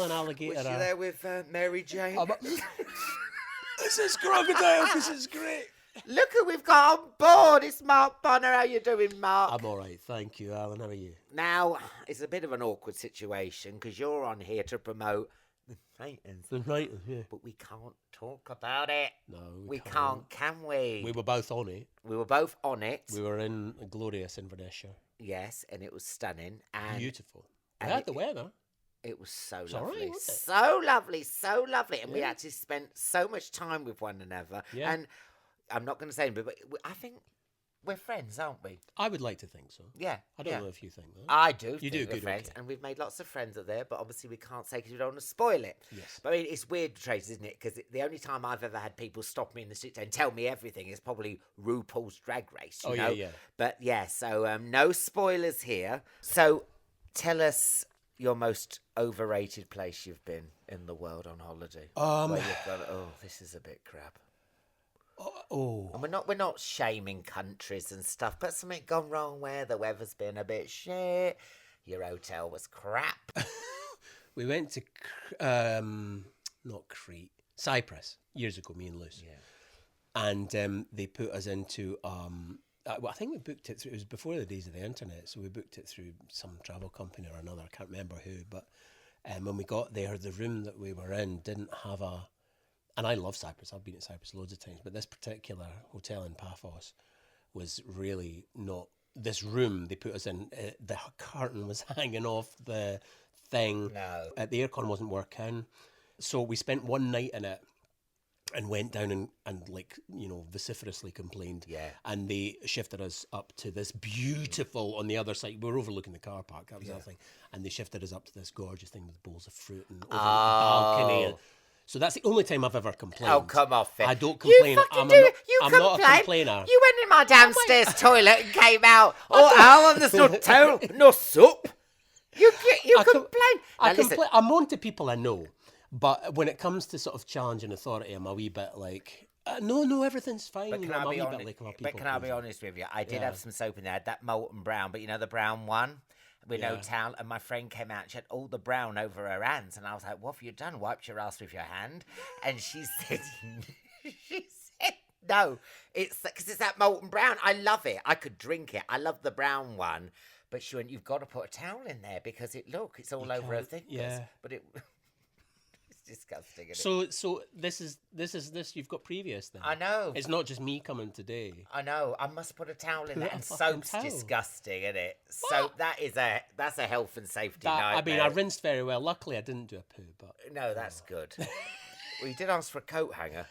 an alligator. Was she there with Maryjane? This is Crocodile. This is great. Look who we've got on board. It's Mark Bonnar. How you doing, Mark? I'm all right, thank you, Alan. How are you? Now, it's a bit of an awkward situation because you're on here to promote the Traitors. The Traitors, yeah. But we can't talk about it. No, we can't, can we? We were both on it. We were both on it. We were in glorious Inverness. Yes, and it was stunning. And beautiful. We had the weather. It was so lovely. Right, wasn't it? So lovely, so lovely. And we actually spent so much time with one another. Yeah. And I'm not going to say anything, but I think we're friends, aren't we? I would like to think so. Yeah. I don't know if you think that. I do. You do, we're good. friends, Okay. and we've made lots of friends up there, but obviously we can't say because we don't want to spoil it. Yes. But I mean, it's weird, Traitors, isn't it? Because the only time I've ever had people stop me in the street and tell me everything is probably RuPaul's Drag Race. You know? Yeah. But yeah, so no spoilers here. So tell us your most overrated place you've been in the world on holiday. Where you've gone, oh, this is a bit crap. Oh. And we're not shaming countries and stuff, but something gone wrong where the weather's been a bit shit. Your hotel was crap. We went to, not Crete, Cyprus, years ago, me and Luce. Yeah. And they put us into, I think we booked it through, it was before the days of the internet, so we booked it through some travel company or another, I can't remember who, but when we got there, the room that we were in didn't have and I love Cyprus, I've been at Cyprus loads of times, but this particular hotel in Paphos was really not, this room they put us in, the curtain was hanging off the thing, the aircon wasn't working, so we spent one night in it and went down and like, you know, vociferously complained. Yeah. And they shifted us up to this beautiful, on the other side, we were overlooking the car park, that was the other thing, and they shifted us up to this gorgeous thing with bowls of fruit and over the balcony. So that's the only time I've ever complained. Oh, come off it. I don't complain. I'm not a complainer. You went in my downstairs toilet and came out. There's no soup. You complain. I'm on to people I know. But when it comes to sort of challenging authority, I'm a wee bit like, no, everything's fine. But can I be honest with you? I did have some soap in there, that molten brown, but you know the brown one? With no towel, and my friend came out and she had all the brown over her hands, and I was like, what have you done? Wiped your ass with your hand? And she said, no, it's because it's that molten brown. I love it. I could drink it. I love the brown one. But she went, you've got to put a towel in there because it's all over her thickness. Yeah. But it's disgusting. Isn't it? So this is you've got previous then. I know. It's not just me coming today. I know. I must put a towel in there. And soap's disgusting, isn't it? So that's a health and safety nightmare. I mean, I rinsed very well. Luckily, I didn't do a poo, but no, that's good. Well, you did ask for a coat hanger.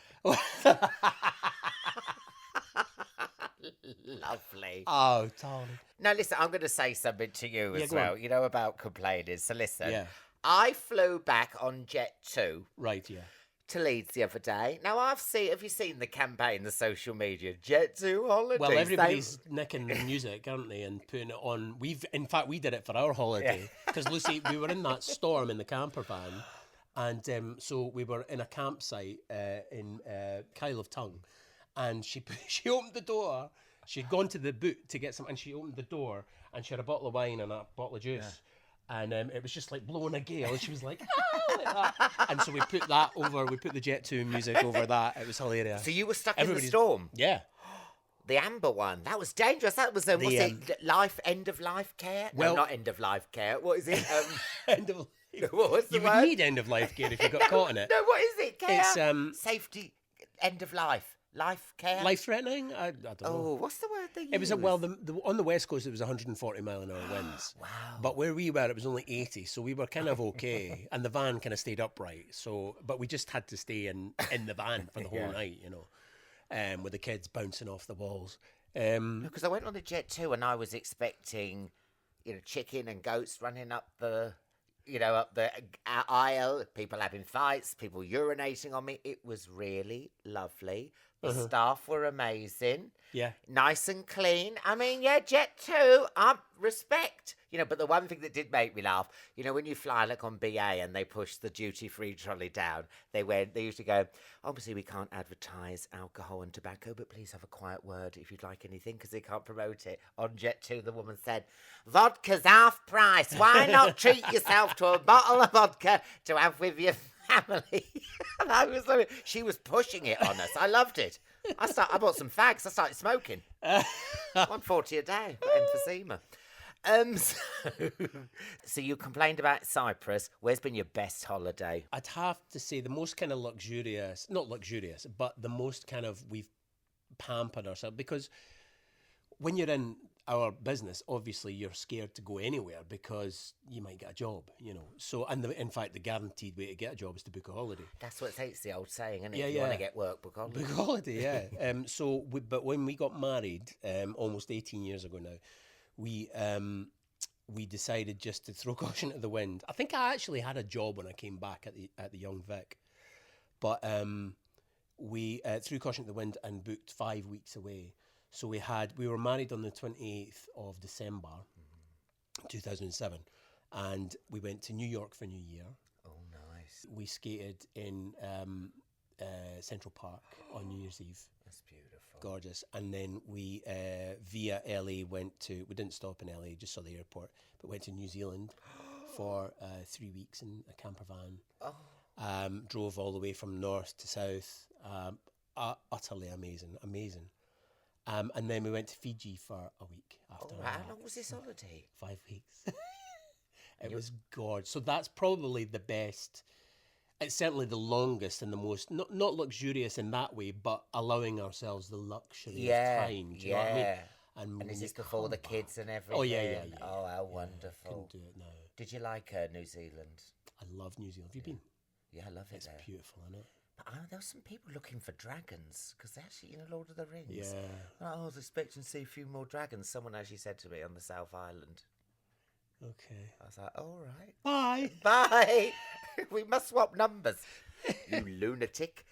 Lovely. Oh, darling. Now listen, I'm going to say something to you as well. You know about complaining. So listen. Yeah. I flew back on Jet 2. Right, yeah. To Leeds the other day. Now, have you seen the campaign, the social media? Jet 2 holidays. Well, everybody's nicking the music, aren't they, and putting it on. In fact, we did it for our holiday. Because, Lucy, we were in that storm in the camper van. And so we were in a campsite in Kyle of Tongue. And she opened the door. She'd gone to the boot to get some, and she opened the door, and she had a bottle of wine and a bottle of juice. Yeah. And it was just like blowing a gale. And she was like, like that. And so we put that over, we put the Jet 2 music over that. It was hilarious. So you were stuck in the storm? Yeah. The amber one. That was dangerous. That was, end of life care? Well, no, not end of life care. What is it? End of life. What was the word? You would need end of life care if you got caught in it. No, what is it? Care? It's safety, end of life. Life care? Life-threatening? I don't know. Oh, what's the word they use? It was, on the West Coast, it was 140 mile an hour winds. Wow. But where we were, it was only 80, so we were kind of okay. And the van kind of stayed upright. But we just had to stay in the van for the whole night, you know, with the kids bouncing off the walls. Because I went on the Jet 2 and I was expecting, chicken and goats running up the aisle, people having fights, people urinating on me. It was really lovely. The staff were amazing. Yeah. Nice and clean. I mean, yeah, Jet 2, respect. But the one thing that did make me laugh, when you fly like on BA and they push the duty-free trolley down, they usually go, obviously we can't advertise alcohol and tobacco, but please have a quiet word if you'd like anything, because they can't promote it. On Jet 2, the woman said, vodka's half price. Why not treat yourself to a bottle of vodka to have with your family? She was pushing it on us. I loved it. I bought some fags. I started smoking. 140 a day for emphysema. So you complained about Cyprus. Where's been your best holiday? I'd have to say the most kind of luxurious, not luxurious, but the most kind of we've pampered ourselves, because when you're in our business, obviously you're scared to go anywhere because you might get a job, So, in fact, the guaranteed way to get a job is to book a holiday. That's it's the old saying, isn't it? Yeah, if you want to get work, book holiday. Book holiday, yeah. But when we got married, almost 18 years ago now, we decided just to throw caution to the wind. I think I actually had a job when I came back at the Young Vic, but we threw caution to the wind and booked 5 weeks away. So we were married on the 28th of December, 2007, and we went to New York for New Year. Oh, nice. We skated in Central Park on New Year's Eve. That's beautiful. Gorgeous. And then we, via LA, we didn't stop in LA, just saw the airport, but went to New Zealand for 3 weeks in a camper van. Oh. Drove all the way from north to south. Utterly amazing. And then we went to Fiji for a week after that. How long was this holiday? 5 weeks. It was gorgeous. So that's probably the best. It's certainly the longest and the most, not luxurious in that way, but allowing ourselves the luxury of time. Do you know what I mean? And is this before the kids and everything? Oh, yeah. Oh, how wonderful. Couldn't do it now. Did you like New Zealand? I love New Zealand. Have you been? Yeah, I love it. It's beautiful, isn't it? But there were some people looking for dragons, because they're actually Lord of the Rings. Yeah. I was expecting to see a few more dragons. Someone actually said to me on the South Island. Okay. I was like, all right. Bye. Bye. We must swap numbers, you lunatic.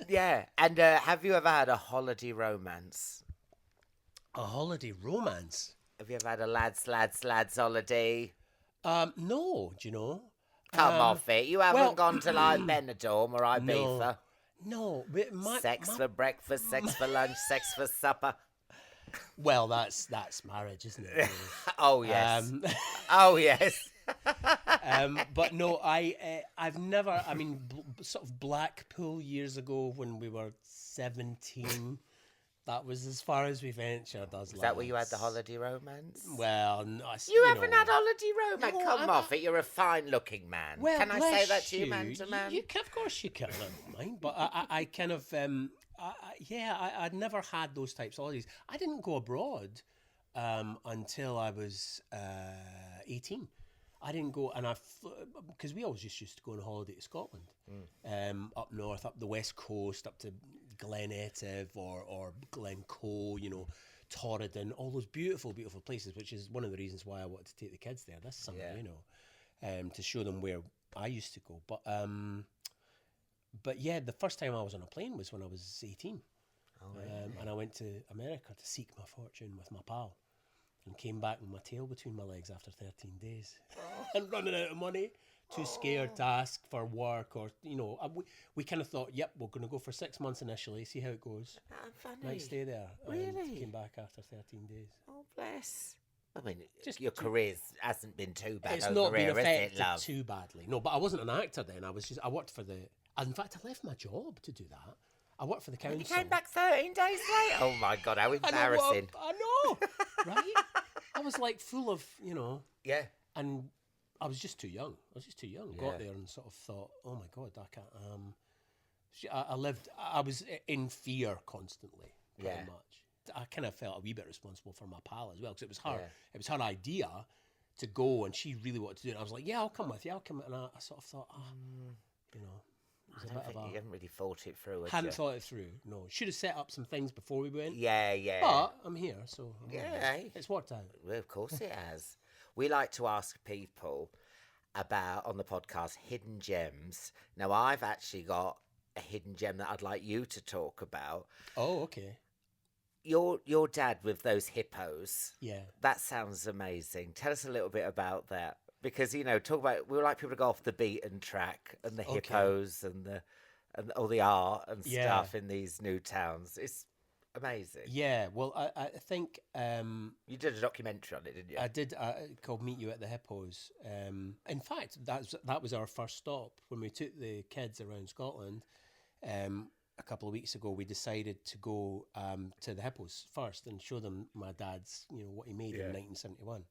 Yeah. And have you ever had a holiday romance? A holiday romance? Have you ever had a lads holiday? No, do you know? Come off it. You haven't gone to like Benidorm or Ibiza? No. Sex for breakfast, sex for lunch, sex for supper. Well, that's marriage, isn't it? Oh, yes. Oh, yes. But no, I've never, sort of Blackpool years ago when we were 17, that was as far as we ventured as Is that where you had the holiday romance? Well, no. You haven't had holiday romance? No, come off it, you're a fine-looking man. Well, can I say that to you, man to man? Of course you can, I don't mind. But I kind of, I'd never had those types of holidays. I didn't go abroad until I was 18. I didn't go, and because we always just used to go on holiday to Scotland, up north, up the west coast, up to Glen Etive or Glencoe, Torridon, all those beautiful, beautiful places, which is one of the reasons why I wanted to take the kids there this summer, to show them where I used to go. But yeah, the first time I was on a plane was when I was 18. Oh, really? And I went to America to seek my fortune with my pal. And came back with my tail between my legs after 13 days. And running out of money. Too scared to ask for work or, we kind of thought, yep, we're going to go for 6 months initially, see how it goes. Funny. Might stay there. Really? And came back after 13 days. Oh, bless. I mean, your career hasn't been too bad. It's not been affected too badly. No, but I wasn't an actor then. I worked for in fact, I left my job to do that. I worked for the council. You came back 13 days later? Oh, my God, how embarrassing. I know, right? I was like full of, Yeah. And I was just too young. Got there and sort of thought, oh, my God, I can't. I was in fear constantly, pretty much. I kind of felt a wee bit responsible for my pal as well, because it was her. It was her idea to go, and she really wanted to do it. And I was like, yeah, I'll come with you. And I sort of thought, I don't think you haven't really thought it through. Hadn't thought it through. No, should have set up some things before we went. Yeah. But I'm here, so it's worked out. Well, of course it has. We like to ask people about on the podcast hidden gems. Now I've actually got a hidden gem that I'd like you to talk about. Oh, okay. Your dad with those hippos. Yeah. That sounds amazing. Tell us a little bit about that. Because, we like people to go off the beaten track and the hippos and all the art and stuff in these new towns. It's amazing. Yeah, well, I think... you did a documentary on it, didn't you? I did, called Meet You at the Hippos. In fact, that was our first stop. When we took the kids around Scotland, a couple of weeks ago, we decided to go to the Hippos first and show them my dad's, what he made in 1971.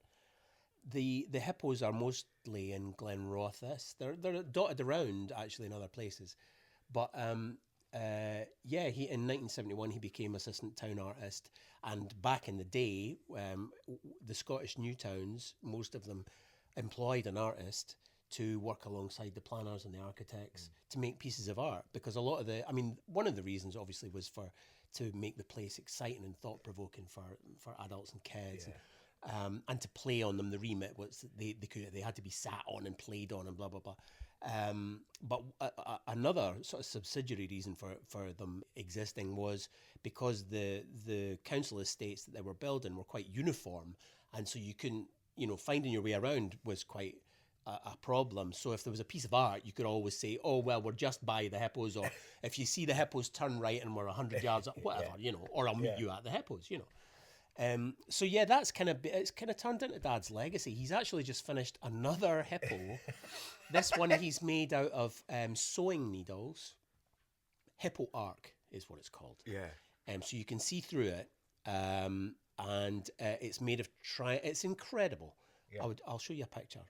The Hippos are mostly in Glenrothes. They're dotted around, actually, in other places. But he in 1971 he became assistant town artist, and back in the day, the Scottish new towns, most of them employed an artist to work alongside the planners and the architects to make pieces of art, because a lot of one of the reasons obviously was to make the place exciting and thought provoking for adults and kids. And to play on them. The remit was they had to be sat on and played on and blah blah blah. But another sort of subsidiary reason for them existing was because the council estates that they were building were quite uniform, and so you couldn't, finding your way around was quite a problem. So if there was a piece of art, you could always say, oh well, we're just by the Hippos, or if you see the Hippos, turn right and we're 100 yards up, whatever, or I'll meet you at the Hippos, that's it's kind of turned into Dad's legacy. He's actually just finished another hippo. This one he's made out of sewing needles. Hippo Arc is what it's called. Yeah. So you can see through it, and it's made of It's incredible. Yeah. I'll show you a picture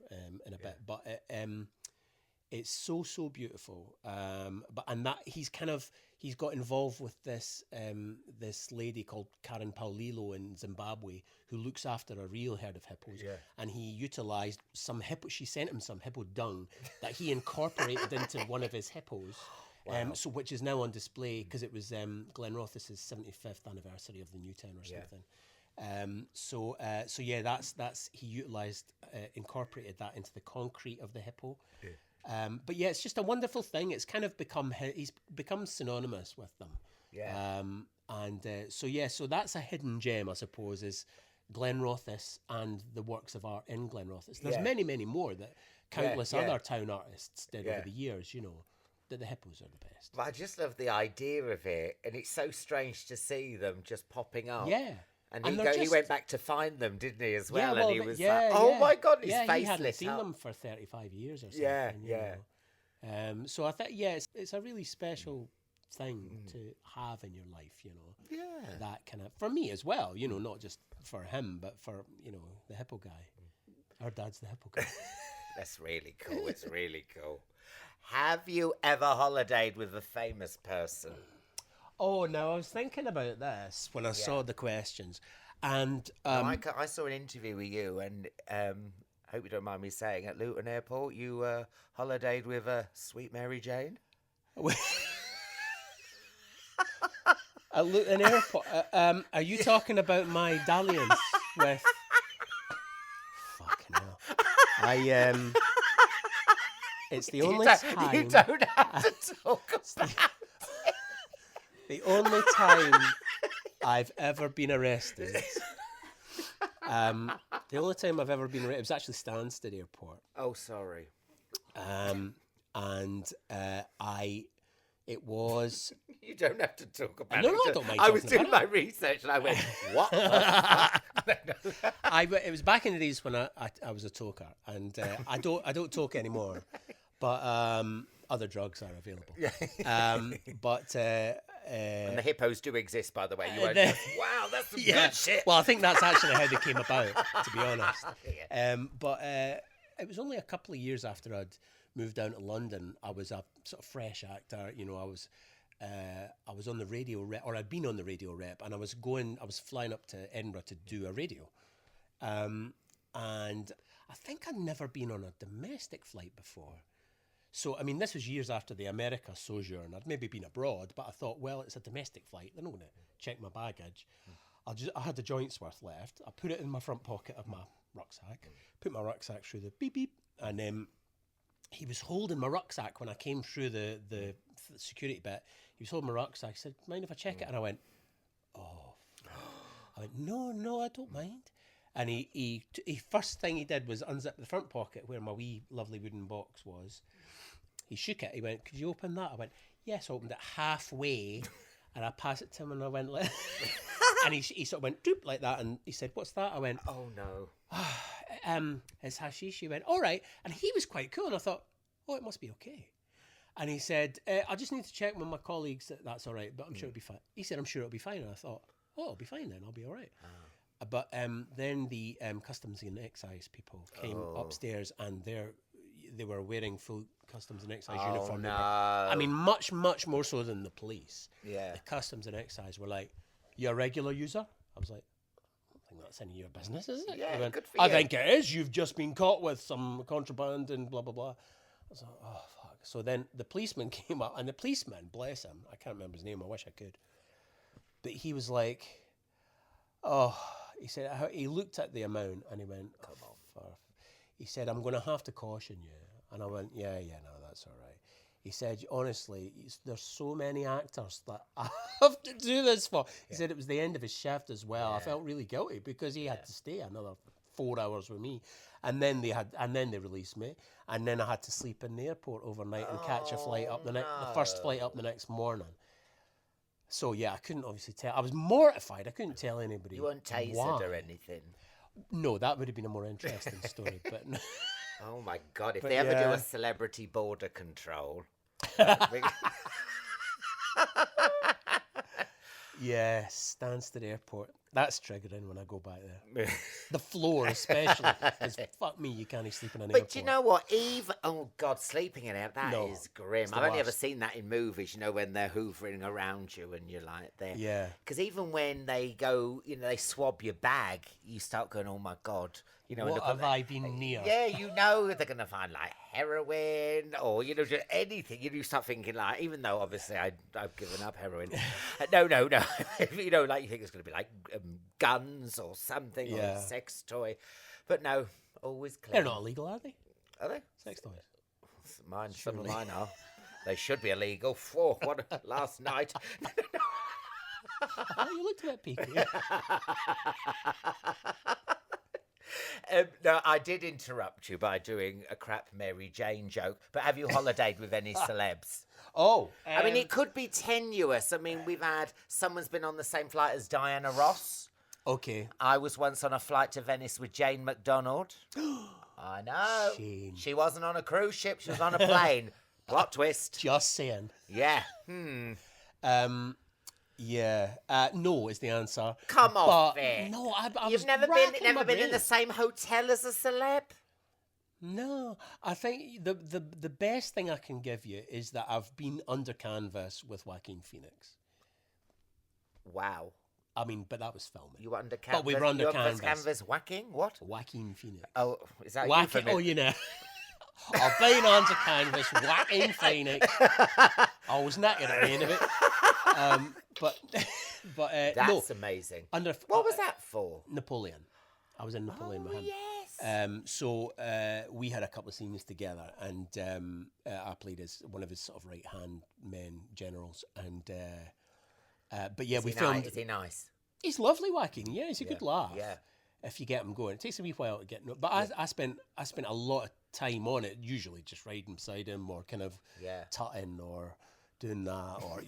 in a bit, but it's so beautiful. He's got involved with this lady called Karen Paulilo in Zimbabwe, who looks after a real herd of hippos. Yeah. And he utilised some hippo. She sent him some hippo dung that he incorporated into one of his hippos. Wow. Which is now on display because it was Glenrothes' 75th anniversary of the new town or something. He utilised, incorporated that into the concrete of the hippo. Yeah. But it's just a wonderful thing. It's kind of he's become synonymous with them. Yeah. So that's a hidden gem, I suppose, is Glenrothes and the works of art in Glenrothes. There's many, many more that countless other town artists did over the years, that the hippos are the best. But I just love the idea of it, and it's so strange to see them just popping up. Yeah. And he went back to find them, didn't he, as well? And he was like, oh my God, he's faceless. He hadn't seen them for 35 years or something. Yeah. So I think, it's a really special thing to have in your life, Yeah. That kind of, for me as well, not just for him, but for, the hippo guy. Our dad's the hippo guy. That's really cool. It's really cool. Have you ever holidayed with a famous person? Oh, no, I was thinking about this when I saw the questions. And I saw an interview with you, and I hope you don't mind me saying, at Luton Airport, you holidayed with a Sweet Maryjane? At Luton Airport? Are you talking about my dalliance with... Fucking hell. It's the only time... You don't have to talk about it. The only time I've ever been arrested. The only time I've ever been arrested, it was actually Stansted Airport. Oh, sorry. It was... You don't have to talk about it. No, I don't mind. I was doing my research and I went, what the fuck? It was back in the days when I was a toker, and I don't toke anymore, but other drugs are available. And the hippos do exist, by the way. You won't just, wow, that's some good shit. Well, I think that's actually how they came about, to be honest. But it was only a couple of years after I'd moved down to London. I was a sort of fresh actor. I was on the radio rep, or I'd been on the radio rep, and I was flying up to Edinburgh to do a radio. And I think I'd never been on a domestic flight before. So, this was years after the America sojourn. I'd maybe been abroad, but I thought, well, it's a domestic flight. They're not going to check my baggage. I had the joints worth left. I put it in my front pocket of my rucksack, put my rucksack through the beep beep, and he was holding my rucksack when I came through the security bit. He was holding my rucksack. He said, mind if I check it? And I went, oh. I went, no, I don't mind. And he first thing he did was unzip the front pocket where my wee lovely wooden box was. He shook it. He went, could you open that? I went, yes. I opened it halfway, and I passed it to him, and I went, and he sort of went doop like that, and he said, what's that? I went, oh no. It's hashish. He went, all right. And he was quite cool, and I thought, oh, it must be okay. And he said, I just need to check with my colleagues that that's all right, but I'm sure it'll be fine. He said, I'm sure it'll be fine. And I thought, oh, it'll be fine then. I'll be all right. But then the customs and excise people came upstairs, and they were wearing full customs and excise uniform. No. I mean, much more so than the police. Yeah. The customs and excise were like, "You a regular user?" I was like, "I don't think that's any of your business, is it?" Yeah, went, good for you. I think it is. You've just been caught with some contraband and blah blah blah. I was like, "Oh fuck!" So then the policeman came up, and the policeman, bless him, I can't remember his name. I wish I could, but he was like, "Oh." He said, he looked at the amount and he went, come on. He said, I'm going to have to caution you. And I went, yeah, no, that's all right. He said, honestly, there's so many actors that I have to do this for. He said it was the end of his shift as well. I felt really guilty because he had to stay another 4 hours with me. And then they released me. And then I had to sleep in the airport overnight and catch a flight up the first flight up the next morning. So, yeah, I couldn't obviously tell. I was mortified. I couldn't tell anybody. You weren't tasered or anything? No, that would have been a more interesting story. But oh, my God. If they ever do a celebrity border control. Yeah, Stansted Airport. That's triggering when I go back there. The floor especially. Because fuck me, you can't sleep in an airport. But you know what? Oh God, sleeping in it, that is grim. I've only ever seen that in movies, when they're hoovering around you and you're like there. Yeah. Because even when they go, they swab your bag, you start going, oh my God. What have I been near? Yeah, they're going to find like heroin or, just anything. You start thinking like, even though obviously I've given up heroin. No. Like you think it's going to be like guns or something or a sex toy. But no, always clean. They're not illegal, are they? Are they? Sex toys. Some of mine are. They should be illegal. Last night. Oh, you looked a bit peaky. No, I did interrupt you by doing a crap Maryjane joke, but have you holidayed with any celebs? Oh. I mean, it could be tenuous. I mean, someone's been on the same flight as Diana Ross. Okay. I was once on a flight to Venice with Jane McDonald. I know. Shame. She wasn't on a cruise ship, she was on a plane. Plot twist. Just saying. Yeah. Yeah. No is the answer. Come off it. No, I You've was never been in the same hotel as a celeb? No. I think the best thing I can give you is that I've been under canvas with Joaquin Phoenix. Wow. I mean, but that was filming. You were under canvas? But we were under canvas whacking? What? Joaquin Phoenix. Oh, is that Joaquin? Oh, I've been under canvas, Joaquin Phoenix. I was knackered at the end of it. But that's amazing. What was that for? Napoleon. I was in Napoleon with him. Yes. So we had a couple of scenes together, and I played as one of his sort of right-hand men, generals. And but yeah, we filmed. Is he nice? He's lovely, Joaquin. Yeah, he's a good laugh. Yeah. If you get him going, it takes a wee while to get. But I spent a lot of time on it. Usually, just riding beside him or kind of tutting or doing that, or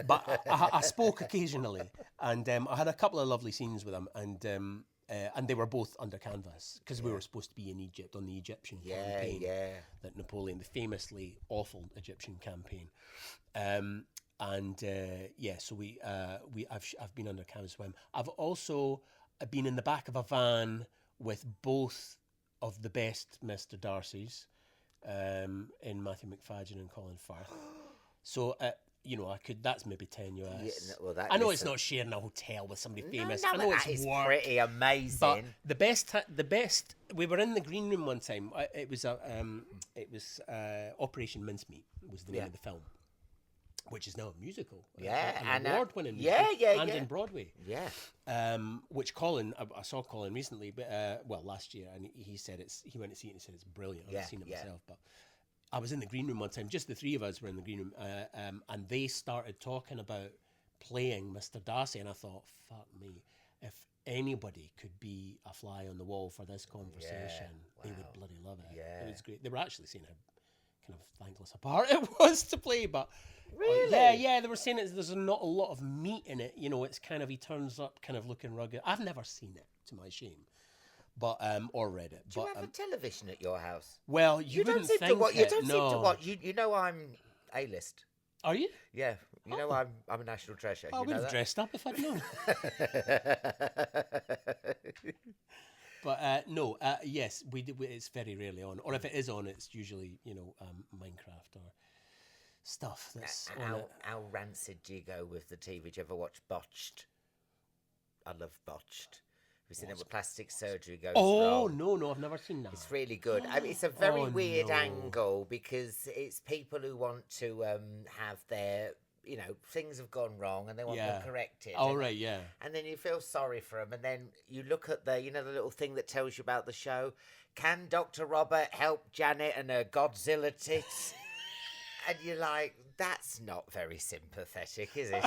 But I spoke occasionally, and I had a couple of lovely scenes with him, and they were both under canvas because we were supposed to be in Egypt on the Egyptian campaign that Napoleon, the famously awful Egyptian campaign. So I've been under canvas with him. I've also been in the back of a van with both of the best Mr Darcys, in Matthew McFadden and Colin Firth. So I could. That's maybe tenuous. I know it's not sharing a hotel with somebody famous. I know it's work, pretty amazing. But the best. We were in the green room one time. It was Operation Mincemeat was the name of the film, which is now a musical. An award-winning musical. And in Broadway. Yeah. Which I saw Colin recently, but last year, and he said he went to see it and said it's brilliant. I've seen it myself, but I was in the green room one time, just the three of us were in the green room, and they started talking about playing Mr Darcy, and I thought, fuck me, if anybody could be a fly on the wall for this conversation, they would bloody love it. It was great. They were actually saying how kind of thankless a part it was to play, but really, they were saying there's not a lot of meat in it. You know, it's kind of, he turns up kind of looking rugged. I've never seen it, to my shame, but or read it. Do you have a television at your house? Well, you wouldn't think You don't it, seem to watch. You know I'm A-list. Are you? Yeah, you know I'm a national treasure. I would have dressed up if I'd known. But no, yes, we do. It's very rarely on, or if it is on, it's usually Minecraft or stuff that's on it. How rancid do you go with the TV? Do you ever watch Botched? I love Botched. Have you seen it with plastic surgery goes wrong? No, I've never seen that. It's really good. I mean, it's a very weird angle because it's people who want to have their, things have gone wrong and they want to correct it. Right, yeah. And then you feel sorry for them, and then you look at the little thing that tells you about the show. Can Dr. Robert help Janet and her Godzilla tits? And you're like, that's not very sympathetic, is it?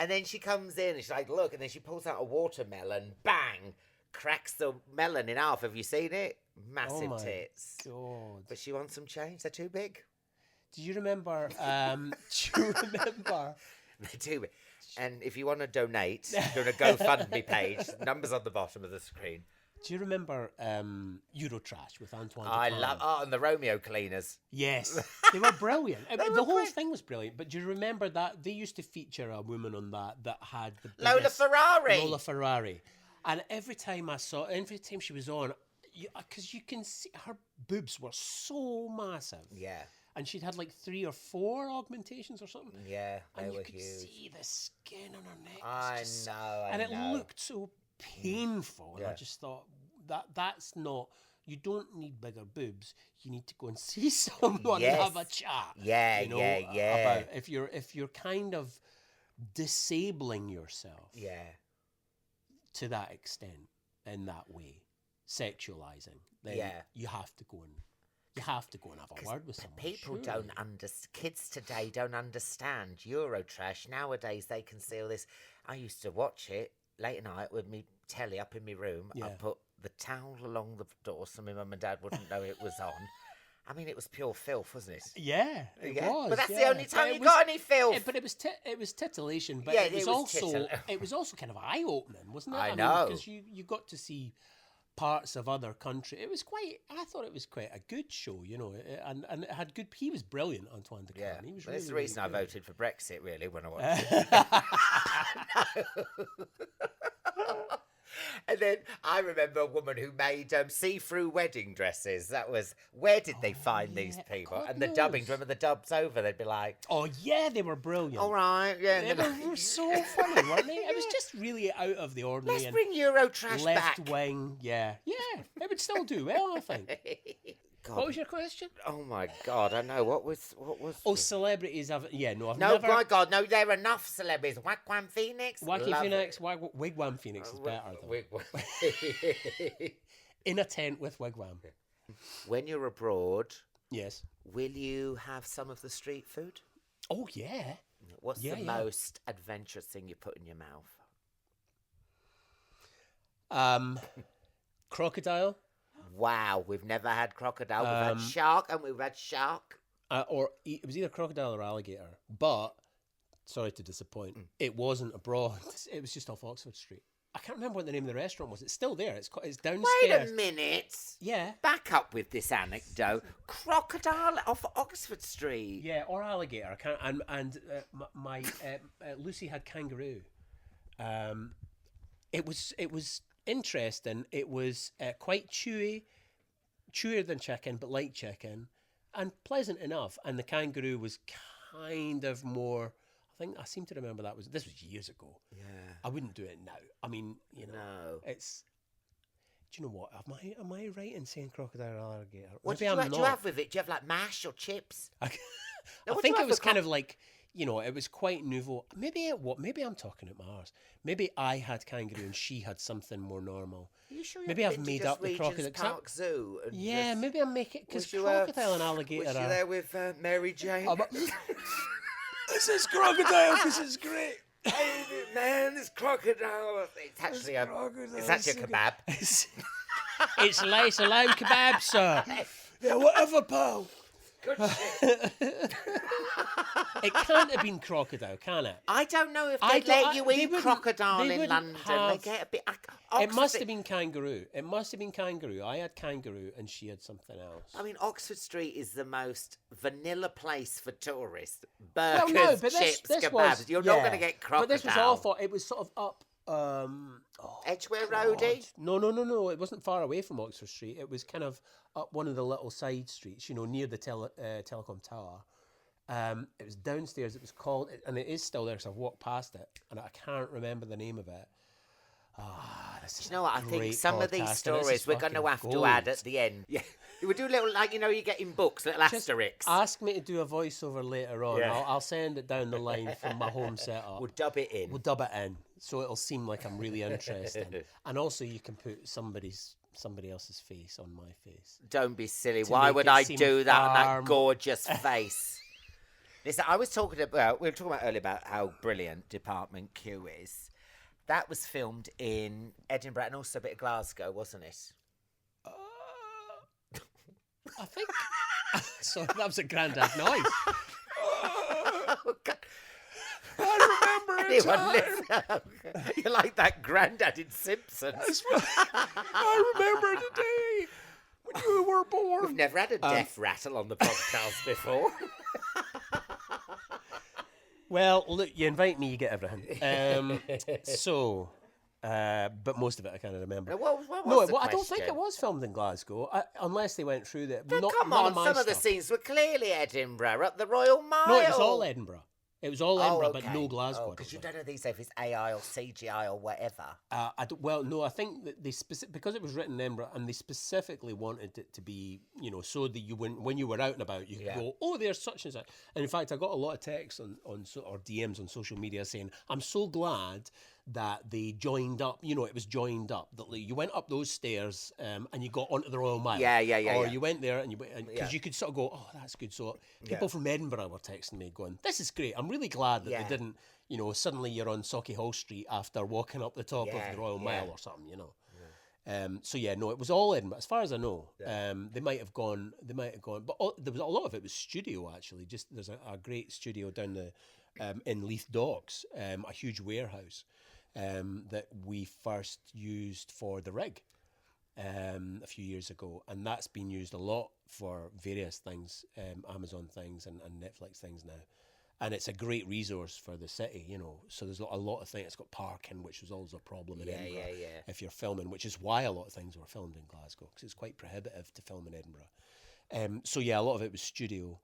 And then she comes in and she's like, look, and then she pulls out a watermelon, bang, cracks the melon in half. Have you seen it? Massive tits. God. But she wants some change. They're too big. Do you remember? They're too big. And if you want to donate, go to GoFundMe page. Numbers on the bottom of the screen. Do you remember Eurotrash with Antoine? I love and the Romeo cleaners. Yes, they were brilliant. The whole thing was brilliant. But do you remember that they used to feature a woman on that had the biggest, Lola Ferrari, and every time she was on, because you can see her boobs were so massive. Yeah. And she'd had like 3 or 4 augmentations or something. Yeah, they were huge. And you could see the skin on her neck. I know. It looked so painful, and I just thought that's not. You don't need bigger boobs. You need to go and see someone and have a chat. About if you're kind of disabling yourself. To that extent, in that way, sexualizing. Then you have to go and. You have to go and have a word with someone. People don't understand. Kids today don't understand Eurotrash. Nowadays, they can see all this. I used to watch it late at night with me telly up in my room. I put the towel along the door so my mum and dad wouldn't know it was on. I mean, it was pure filth, wasn't it? Yeah, it was. But that's the only time you got any filth. But it was titillation. But it was also kind of eye opening, wasn't it? I know, because you got to see parts of other countries. I thought it was quite a good show, and it had good. He was brilliant, Antoine de Carr. He was that's the reason I voted for Brexit, really, when I watched it. And then I remember a woman who made see-through wedding dresses. That was, where did they find these people? God and the knows. dubbing, remember the dubs over? They'd be like, oh yeah, they were brilliant. All right, yeah. They were so funny, weren't they? It was just really out of the ordinary. Let's bring Eurotrash back. Left wing, yeah. It would still do well, I think. God. What was your question? Oh my God, I know. What was? Oh, celebrities have. Yeah, no, I've no, never. No, my God, no. There are enough celebrities. Joaquin Phoenix. Wigwam Phoenix is better though. Wigwam. In a tent with Wigwam. When you're abroad, yes, will you have some of the street food? Oh yeah. What's the most adventurous thing you put in your mouth? Crocodile. Wow, we've never had crocodile. We've had shark, and we've had shark. It was either crocodile or alligator. But, sorry to disappoint, it wasn't abroad. It was just off Oxford Street. I can't remember what the name of the restaurant was. It's still there. It's downstairs. Wait a minute. Yeah. Back up with this anecdote. Crocodile off Oxford Street. Yeah, or alligator. My Lucy had kangaroo. It was interesting. It was quite chewier than chicken, but like chicken, and pleasant enough. And the kangaroo was kind of more. I seem to remember this was years ago. Yeah, I wouldn't do it now. I mean, no. It's. Do you know what? Am I right in saying crocodile or alligator? What do you have with it? Do you have like mash or chips? I think it was kind of like. it was quite nouveau. Maybe I'm talking at my arse. Maybe I had kangaroo and she had something more normal. Are you sure Maybe I've made up the crocodile. Park Zoo? And yeah, maybe I'm making because crocodile and alligator. Was you there with Maryjane? This is Crocodile. This is great. Hey, man, this crocodile. It's actually a kebab. It's a lamb kebab, sir. Yeah, whatever, pal. Good shit. It can't have been crocodile, can it? I don't know if they'd let you eat crocodile in London. They get a bit. It must have been kangaroo. I had kangaroo and she had something else. I mean, Oxford Street is the most vanilla place for tourists. Burgers, chips, kebabs. You're not going to get crocodile. But this was awful. It was sort of up... Edgware Roadie? No. It wasn't far away from Oxford Street. It was kind of up one of the little side streets, near the telecom tower. It was downstairs. It was called, and it is still there because I've walked past it, and I can't remember the name of it. You know what? I think some of these stories we're going to have to add at the end. Yeah, we do little you get in books, little asterisks. Ask me to do a voiceover later on. Yeah. I'll send it down the line from my home setup. We'll dub it in. So it'll seem like I'm really interested. And also, you can put somebody else's face on my face. Don't be silly. Why would I do that on that gorgeous face? Listen, we were talking about earlier about how brilliant Department Q is. That was filmed in Edinburgh and also a bit of Glasgow, wasn't it? I think. Sorry, that was a grandad noise. Oh, God. I remember it. You're like that granddad in Simpson. I remember the day when you were born. We've never had a death rattle on the podcast before. Well, look, you invite me, you get everything. But most of it I can't remember. I don't think it was filmed in Glasgow, unless they went through there. Come on, some of the scenes were clearly Edinburgh, up the Royal Mile. No, it was all Edinburgh. But no Glasgow. Because you don't know these days if it's AI or CGI or whatever. I think that because it was written in Edinburgh, and they specifically wanted it to be, so that you wouldn't, when you were out and about, you could go, oh, there's such and such. And in fact, I got a lot of texts or DMs on social media saying, I'm so glad that they joined up. It was joined up. That you went up those stairs and you got onto the Royal Mile. Yeah. Or you went there because you could sort of go, oh, that's good. So people from Edinburgh were texting me going, this is great. I'm really glad that they didn't, suddenly you're on Sauchiehall Street after walking up the top of the Royal Mile or something, it was all Edinburgh, as far as I know. They might have gone, but there was a lot of it was studio actually. Just there's a great studio down in Leith Docks, a huge warehouse. That we first used for the rig a few years ago, and that's been used a lot for various things, Amazon things and Netflix things now, and it's a great resource for the city, so there's a lot of things. It's got parking, which was always a problem in Edinburgh if you're filming, which is why a lot of things were filmed in Glasgow, because it's quite prohibitive to film in Edinburgh. A lot of it was studio.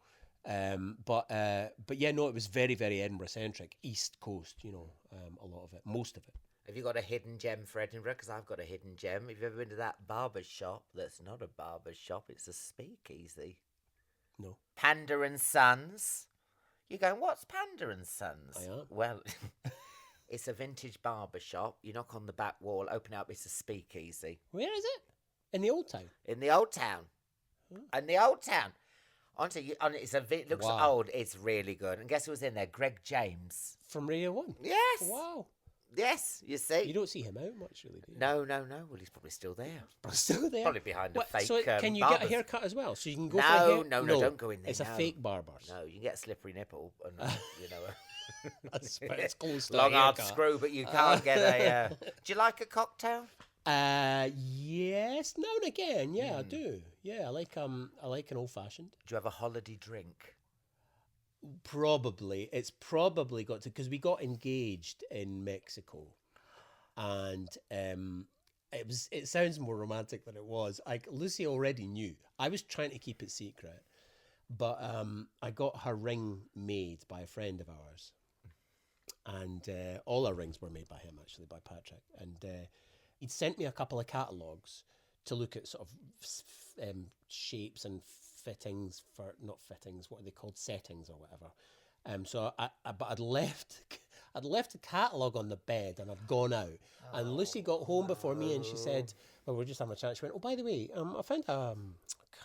It was very, very Edinburgh centric, East Coast, a lot of it, most of it. Have you got a hidden gem for Edinburgh? Because I've got a hidden gem. Have you ever been to that barber shop? That's not a barber shop, it's a speakeasy. No. Panda and Sons. You're going, what's Panda and Sons? I am. Well, it's a vintage barber shop. You knock on the back wall, open up, it's a speakeasy. Where is it? In the old town? In the old town. In the old town. It looks old. It's really good. And guess who was in there? Greg James. From Radio 1? Yes. Wow. Yes, you see. You don't see him out much, really, do you? No. Well, he's probably still there. Probably behind a fake So can you barber's. get a haircut as well? So you can go for a hair? No, don't go in there. It's a fake barber's. No, you can get a slippery nipple and, It's close to long hard screw, but you can't get a... Do you like a cocktail? Yes, now and again. Yeah, I do. Yeah, I like an old fashioned. Do you have a holiday drink? Probably. It's probably got to, because we got engaged in Mexico, and it sounds more romantic than it was. Lucy already knew. I was trying to keep it secret, but I got her ring made by a friend of ours, and all our rings were made by him, actually, by Patrick, and he'd sent me a couple of catalogues to look at sort of shapes and fittings what are they called, settings or whatever. But I'd left the catalogue on the bed and I'd gone out. And Lucy got home before me and she said, well, we're just having a chat. She went, oh, by the way, I found a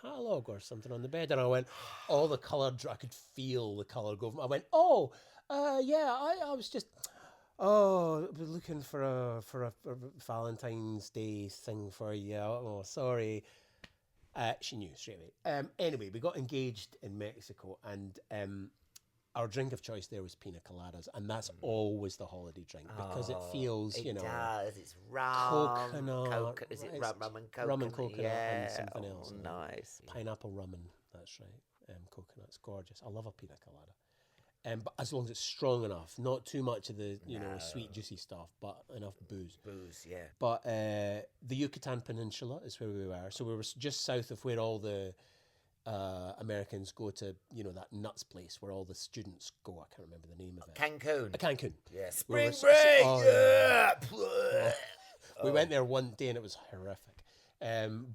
catalogue or something on the bed. And I went, all the colour, I could feel the colour go. I went, yeah, I was just, looking for a Valentine's Day thing for you. Oh, sorry. She knew straight away. Anyway, we got engaged in Mexico, and our drink of choice there was pina coladas, and that's always the holiday drink because it feels, it does. It's rum, coconut. Is it rum and coconut? Rum and coconut and something else. Nice. Pineapple rum, and that's right. Coconut's gorgeous. I love a pina colada. But as long as it's strong enough, not too much of the sweet juicy stuff, but enough booze. Booze, yeah. But the Yucatan Peninsula is where we were, so we were just south of where all the Americans go to, that nuts place where all the students go. I can't remember the name of it. Cancun. Cancun. Yeah. Spring break. We went there one day and it was horrific.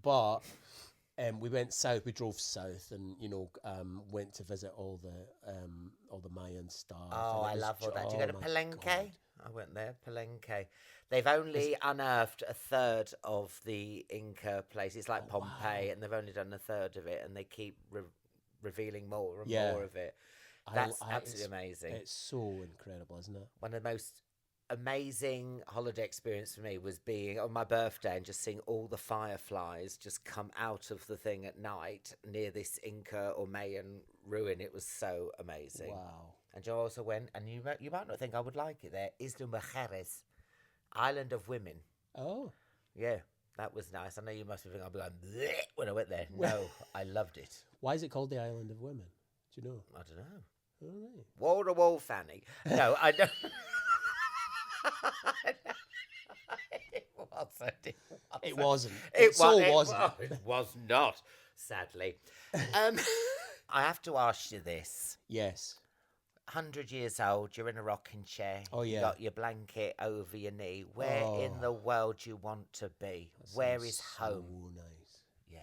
But we went south. We drove south and went to visit all the Mayan stuff. Oh, I love all that. Did you go to Palenque? God. I went there, Palenque. They've only unearthed a third of the Inca place. It's like Pompeii, and they've only done a third of it, and they keep revealing more and more of it. That's absolutely amazing. It's so incredible, isn't it? One of the most amazing holiday experience for me was being on my birthday and just seeing all the fireflies just come out of the thing at night near this Inca or Mayan ruin. It was so amazing. Wow. And you also went, and you might not think I would like it there, Isla Mujeres, Island of Women. Oh. Yeah, that was nice. I know you must be thinking I'd be going bleh when I went there. No, I loved it. Why is it called the Island of Women? Do you know? I don't know. Oh, right. Wall to wall, Fanny. No, I don't. It wasn't. It wasn't. It was not, sadly. I have to ask you this. Yes. 100 years old, you're in a rocking chair. Oh, yeah. You got your blanket over your knee. Where in the world do you want to be? Where is home? So nice. Yeah.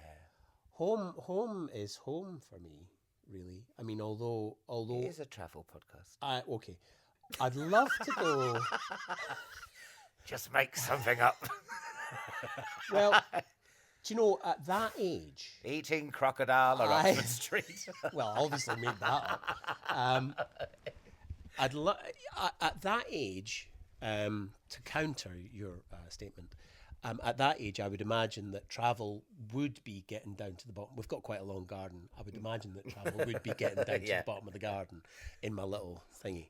Home is home for me, really. I mean, although it is a travel podcast. Okay. I'd love to go. Just make something up. Well, do you know, at that age... Eating crocodile on Oxford Street. Well, obviously made that up. At that age, to counter your statement, at that age, I would imagine that travel would be getting down to the bottom. We've got quite a long garden. I would imagine that travel would be getting down to the bottom of the garden in my little thingy.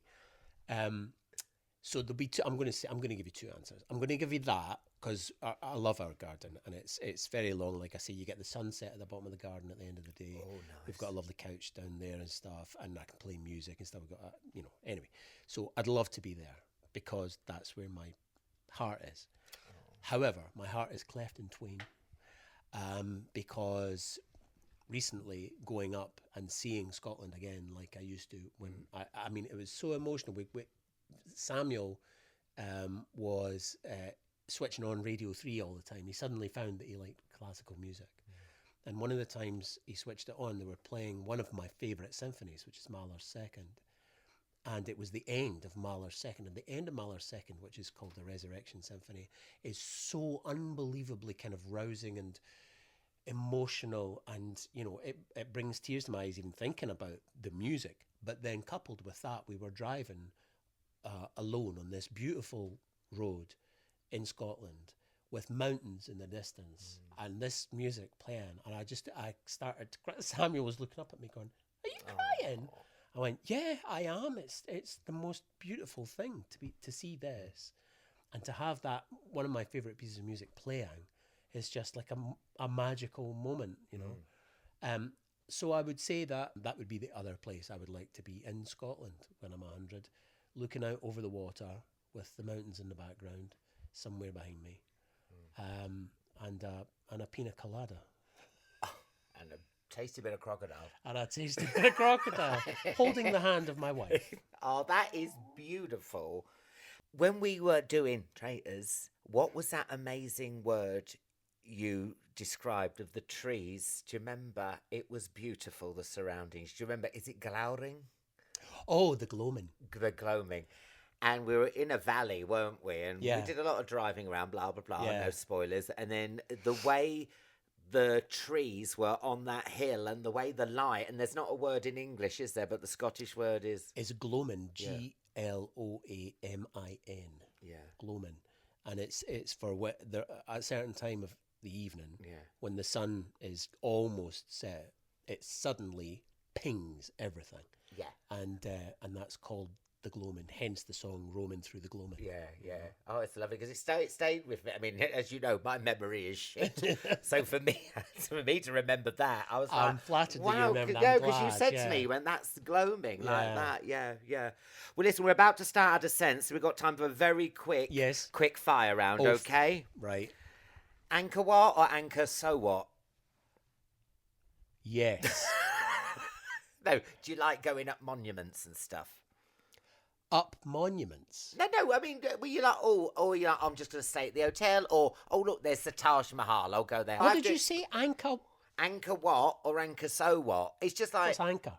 So there'll be two. I'm going to give you two answers. I'm going to give you that because I love our garden and it's very long. Like I say, you get the sunset at the bottom of the garden at the end of the day. Oh, nice. We've got a lovely couch down there and stuff, and I can play music and stuff. We've got anyway. So I'd love to be there because that's where my heart is. Oh. However, my heart is cleft in twain because recently going up and seeing Scotland again like I used to when I mean it was so emotional. Samuel was switching on Radio 3 all the time. He suddenly found that he liked classical music. And one of the times he switched it on, they were playing one of my favourite symphonies, which is Mahler's Second. And it was the end of Mahler's Second. And the end of Mahler's Second, which is called the Resurrection Symphony, is so unbelievably kind of rousing and emotional. And, it brings tears to my eyes even thinking about the music. But then coupled with that, we were driving alone on this beautiful road in Scotland with mountains in the distance and this music playing, and I started Samuel was looking up at me going, "Are you crying?" I went, "Yeah, I am. It's the most beautiful thing to see this and to have that one of my favorite pieces of music playing is just like a magical moment, So I would say that would be the other place I would like to be in Scotland when I'm 100. Looking out over the water with the mountains in the background, somewhere behind me, and a pina colada, and a tasty bit of crocodile, holding the hand of my wife. Oh, that is beautiful. When we were doing Traitors, what was that amazing word you described of the trees? Do you remember? It was beautiful, the surroundings. Do you remember? Is it glowering? Oh, the gloamin. The gloaming. And we were in a valley, weren't we? And we did a lot of driving around, blah, blah, blah, no spoilers. And then the way the trees were on that hill and the way the light, and there's not a word in English, is there? But the Scottish word is... It's gloamin, Gloamin. Yeah. Gloamin. And it's for at a certain time of the evening, when the sun is almost set, it suddenly pings everything. Yeah. And that's called the gloamin, hence the song Roaming Through the Gloamin. Yeah. Oh, it's lovely because it stayed with me. I mean, as you know, my memory is shit. So for me to remember that, I was like, I'm flattered that you remember that. Yeah, because you said to me when that's gloaming like that. Yeah. Well, listen, we're about to start our descent, so we've got time for a very quick fire round, okay? Right. Anchor what or anchor so what? Yes. No, do you like going up monuments and stuff? Up monuments? No, I mean, were you like, you're like, I'm just going to stay at the hotel, or, look, there's the Taj Mahal, I'll go there. What did you say, anchor? Anchor what or anchor so what? It's just like... What's anchor?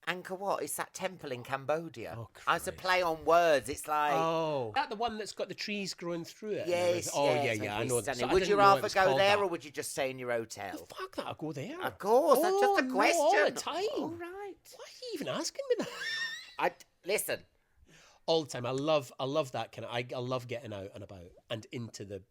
Anchor what? It's that temple in Cambodia. Oh, it's a play on words. It's like... Oh. Is that the one that's got the trees growing through it? Yes, I know. So would you rather go there or would you just stay in your hotel? Well, fuck that, I'll go there. Of course, that's just a question. All the time. All right. Why are you even asking me that? Listen. All the time. I love that kind of... I love getting out and about and into the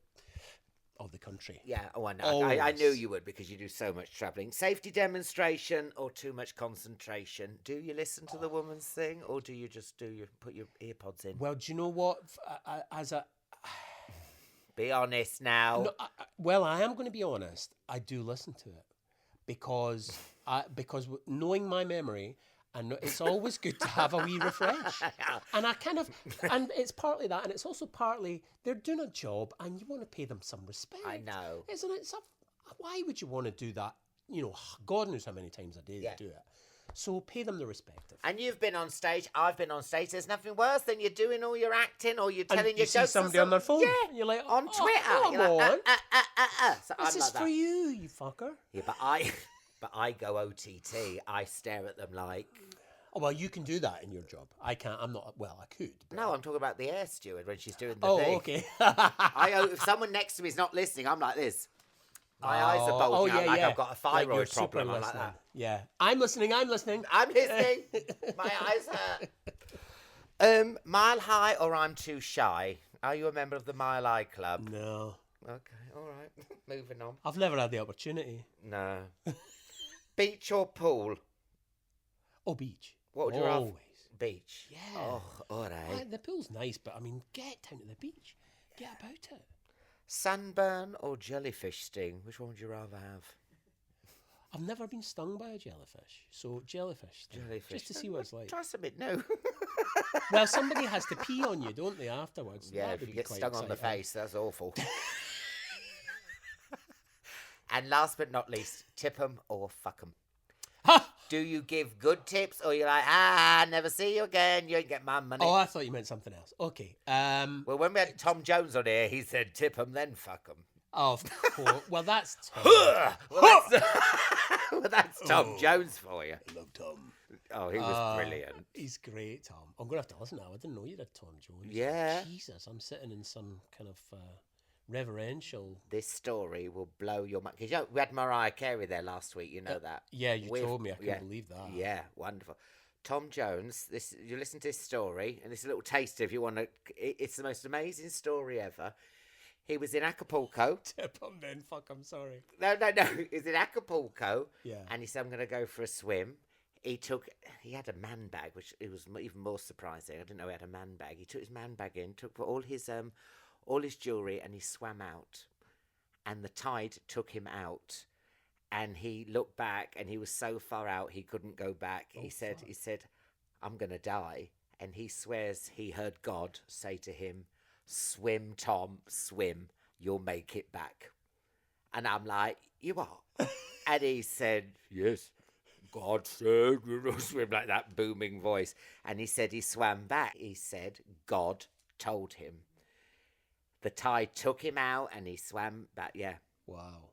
country. Yeah, I know. I knew you would because you do so much travelling. Safety demonstration or too much concentration? Do you listen to the woman's thing or do you just put your earpods in? Well, do you know what? Be honest now. No, I am going to be honest. I do listen to it because knowing my memory... And it's always good to have a wee refresh. And and it's partly that, and it's also partly they're doing a job and you want to pay them some respect. I know. Isn't it? Why would you want to do that? You know, God knows how many times a day they do it. So pay them the respect. And you've been on stage, I've been on stage. There's nothing worse than you're doing all your acting or you're telling your jokes. See somebody on their phone. Yeah. You're like, on Twitter. Come you're on. Like, So this is for you fucker. Yeah, but I go OTT. I stare at them like... Oh, well, you can do that in your job. I can't. I'm not... Well, I could. No, I'm talking about the air steward when she's doing the Oh, thing. okay. If someone next to me is not listening, I'm like this. My eyes are bulging out like I've got a thyroid problem. I'm like that. Yeah. I'm listening. I'm listening. My eyes hurt. Mile High or I'm Too Shy? Are you a member of the Mile High Club? No. Okay, all right. Moving on. I've never had the opportunity. No. Beach or pool? Oh, beach. What would you rather? Beach. Yeah. Oh, all right. The pool's nice, but I mean, get down to the beach. Get about it. Sunburn or jellyfish sting? Which one would you rather have? I've never been stung by a jellyfish, so jellyfish sting. Just to see what it's like. Try something new. Well, somebody has to pee on you, don't they, afterwards? Yeah, if you get stung on the face, that's awful. And last but not least, tip 'em or fuck 'em. Do you give good tips or you're like, never see you again, you ain't get my money? Oh, I thought you meant something else. Okay. Well, when we had Tom Jones on here, he said tip 'em then fuck 'em. Oh, of course. Well, that's Tom. That's Tom Jones for you. I love Tom. Oh, he was brilliant. He's great, Tom. I'm going to have to listen now. I didn't know you had Tom Jones. Yeah. Jesus, I'm sitting in some kind of reverential... This story will blow your mind. Because we had Mariah Carey there last week, you know that. Yeah, you told me. I couldn't believe that. Yeah, wonderful. Tom Jones, you listen to this story, and it's a little taster if you want to... It's the most amazing story ever. He was in Acapulco. Tip him then, fuck, I'm sorry. No. He's in Acapulco. Yeah. And he said, I'm going to go for a swim. He had a man bag, which it was even more surprising. I didn't know he had a man bag. He took his man bag in, took all his jewellery, and he swam out. And the tide took him out. And he looked back, and he was so far out, he couldn't go back. He said, I'm going to die. And he swears he heard God say to him, swim, Tom, swim. You'll make it back. And I'm like, you are? And he said, yes. God said, swim, like that booming voice. And he said he swam back. He said God told him. The tide took him out and he swam back. Yeah. Wow.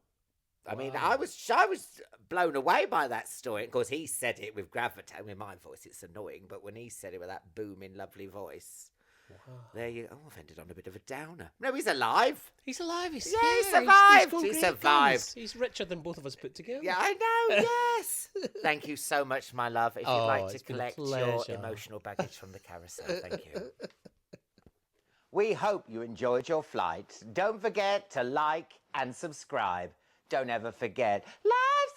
I mean, I was blown away by that story. Of course, he said it with gravitas. With my voice, it's annoying, but when he said it with that booming, lovely voice, there you. Oh, I've ended on a bit of a downer. No, he's alive. He's alive. He survived. He survived. He's richer than both of us put together. Yeah, I know. Yes. Thank you so much, my love. If you'd like to collect your emotional baggage from the carousel, thank you. We hope you enjoyed your flight. Don't forget to like and subscribe. Don't ever forget, life's